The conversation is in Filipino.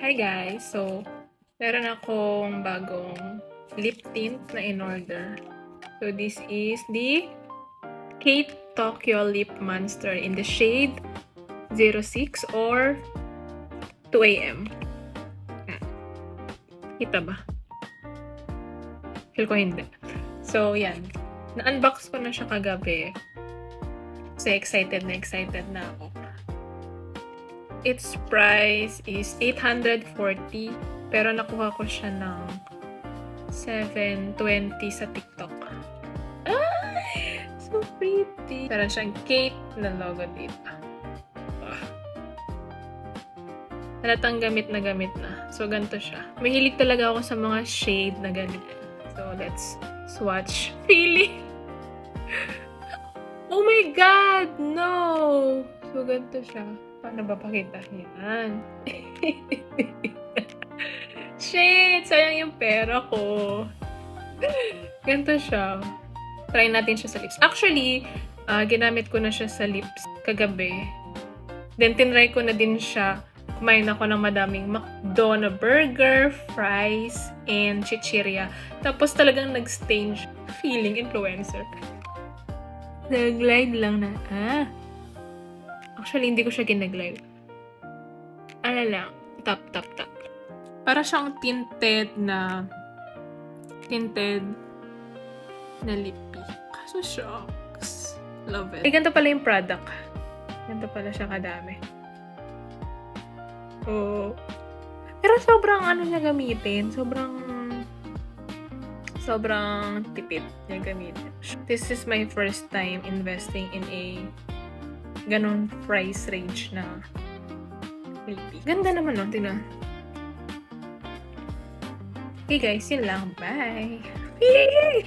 Hi guys! So, meron akong bagong lip tint na in-order. So, this is the Kate Tokyo Lip Monster in the shade 06 or 2 AM. Kita ba? Feel ko hindi. So, yan. Na-unbox ko na siya kagabi. So, excited na ako. Its price is 840, pero nakuha ko siya ng 720 sa TikTok. Ay! So pretty! Meron siyang Kate na logo dito. Halatang gamit na. So, ganito siya. Mahilig talaga ako sa mga shade na ganito. So, let's swatch. Feeling! Oh my God! No! So, ganito siya. Paano ba pakita? Yan. Shit! Sayang yung pera ko. Ganito siya. Try natin siya sa lips. Actually, ginamit ko na siya sa lips kagabi. Then, tinry ko na din siya. Kumain ako ng madaming McDo na burger, fries, and chichirya. Tapos talagang nag-stain siya. Feeling influencer. Nag-glide lang na. Actually, hindi ko siya ginaglide. Ano lang, tap. Para siyang tinted na lippy. Kaso shocks. Love it. Ganito pala yung product. Ganito pala siya kadami. Oh. Pero sobrang siya gamitin. Sobrang tipid niya gamitin. This is my first time investing in a ganun price range na lippy. Ganda naman, no? Tingnan. Okay guys, yun lang. Bye! Yay!